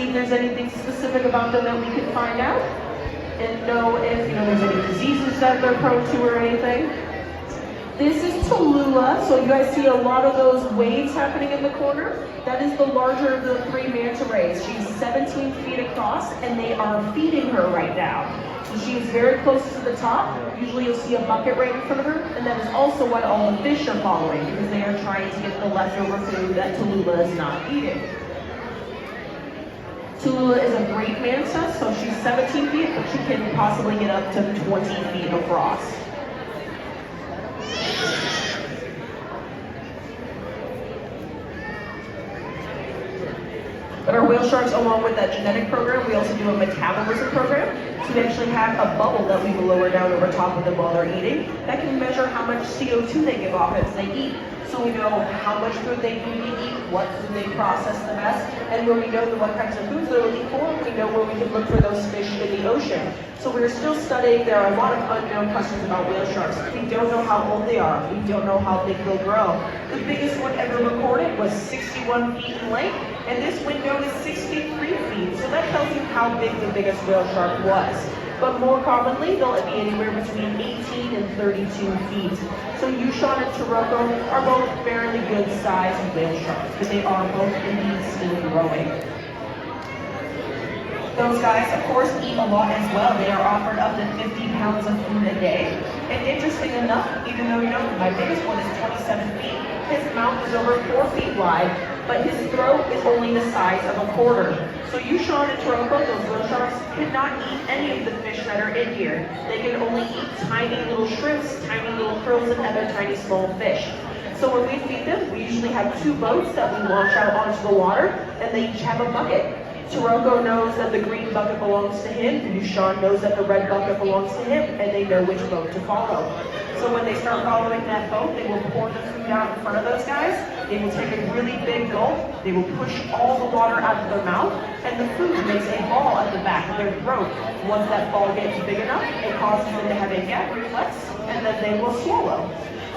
if there's anything specific about them that we can find out and know if there's any diseases that they're prone to or anything. This is Tallulah, so you guys see a lot of those waves happening in the corner. That is the larger of the three manta rays. She's 17 feet across, and they are feeding her right now. So she is very close to the top. Usually you'll see a bucket right in front of her, and that is also why all the fish are following, because they are trying to get the leftover food that Tallulah is not eating. Tallulah is a great manta, so she's 17 feet, but she can possibly get up to 20 feet across. But our whale sharks, along with that genetic program, we also do a metabolism program. So we actually have a bubble that we will lower down over top of them while they're eating. That can measure how much CO2 they give off as they eat. So we know how much food they need to eat, what food they process the best, and where we know what kinds of foods they'll eat for, we know where we can look for those fish in the ocean. So we're still studying. There are a lot of unknown questions about whale sharks. We don't know how old they are. We don't know how big they'll grow. The biggest one ever recorded was 61 feet in length, and this window is 63 feet. So that tells you how big the biggest whale shark was. But more commonly, they'll be anywhere between 18 and 32 feet. So Yushan and Taroko are both fairly good sized whale sharks, but they are both indeed still growing. Those guys, of course, eat a lot as well. They are offered up to 50 pounds of food a day. And interesting enough, even though my biggest one is 27 feet, his mouth is over 4 feet wide, but his throat is only the size of a quarter. So Yushan and Taroko, those whale sharks, cannot eat any of the fish that are in here. They can only eat tiny little shrimps, tiny little pearls, and other tiny small fish. So when we feed them, we usually have 2 boats that we launch out onto the water, and they each have a bucket. Taroko knows that the green bucket belongs to him, and Yushan knows that the red bucket belongs to him, and they know which boat to follow. So when they start following that boat, they will pour the food out in front of those guys. They will take a really big gulp. They will push all the water out of their mouth, and the food makes a ball at the back of their throat. Once that ball gets big enough, it causes them to have a gag reflex, and then they will swallow.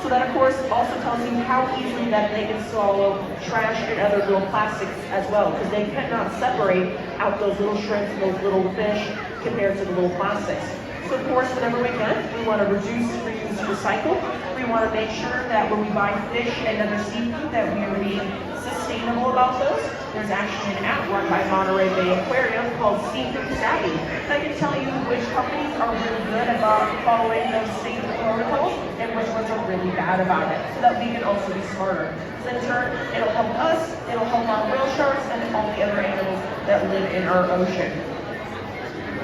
So that, of course, also tells you how easily that they can swallow trash and other little plastics as well, because they cannot separate out those little shrimps and those little fish compared to the little plastics. So, of course, whenever we can, we want to reduce, reuse, recycle. We want to make sure that when we buy fish and other seafood that we are being sustainable about those. There's actually an app run by Monterey Bay Aquarium called Seafood Savvy that can tell you which companies are really good about following those safety protocols and which ones are really bad about it, so that we can also be smarter. So in turn, it'll help us, it'll help our whale sharks, and all the other animals that live in our ocean.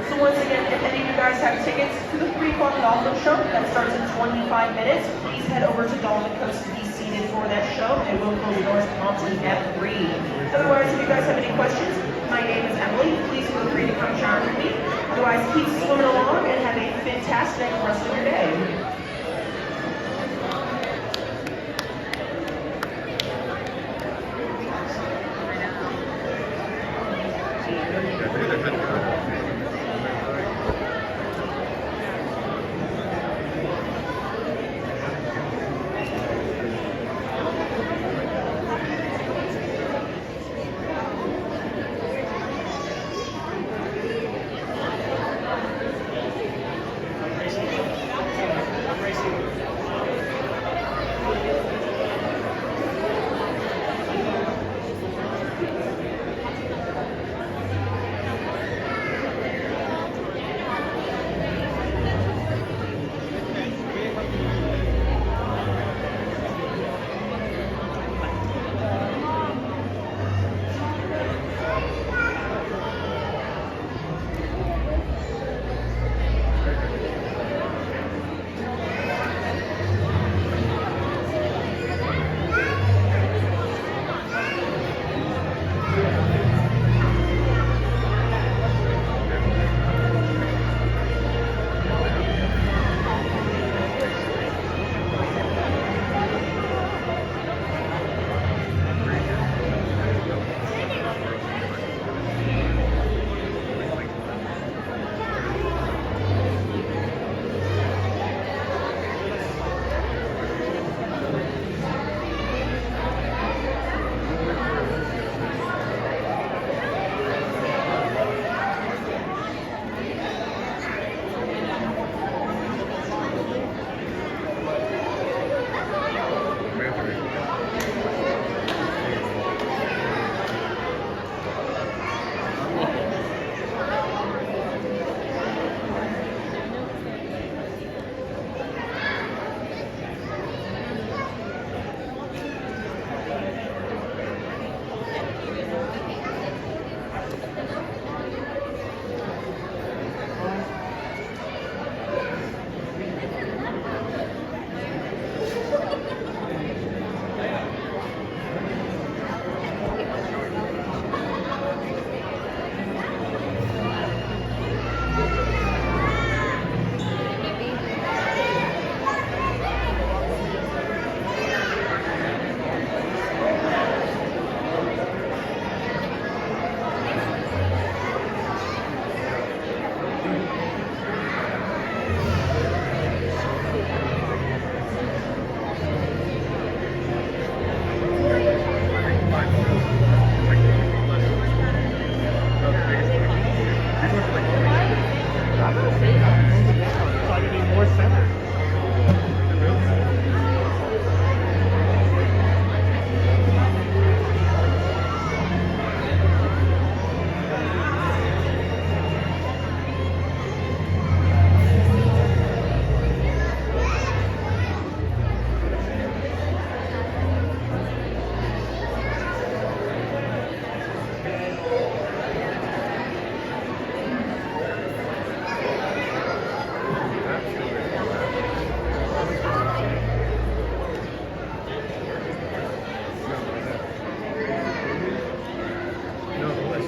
So once again, if any of you guys have tickets to the 3 o'clock dolphin show that starts in 25 minutes, please head over to Dolphin Coast to be seated for that show, and we'll close the doors promptly at 3. Otherwise, if you guys have any questions, my name is Emily. Please feel free to come chat with me. Otherwise, keep swimming along and have a fantastic rest of your day.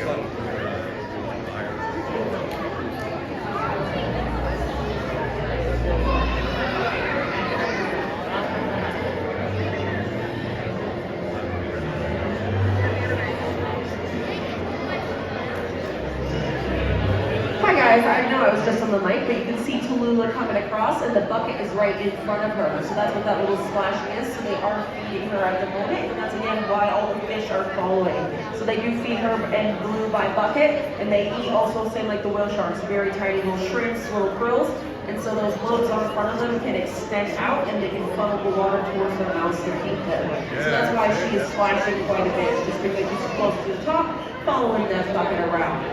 Hi guys, I know I was just on the mic, but you can see Tallulah coming across and the bucket is right in front of her. So that's what that little splashing is. So they are feeding her at the moment, and that's again why all the fish are following. So they do feed her and blue by bucket, and they eat also, same like the whale sharks, very tiny little shrimps, little krills. And so those loads on front of them can extend out and they can funnel the water towards their mouths to feed them. So that's why she is splashing quite a bit, just because she's close to the top, following that bucket around.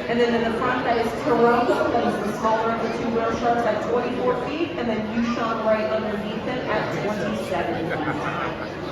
And then in the front, that is Tallulah, that is the smaller of the two whale sharks at 24 feet, and then Yushan right underneath them at 27 feet.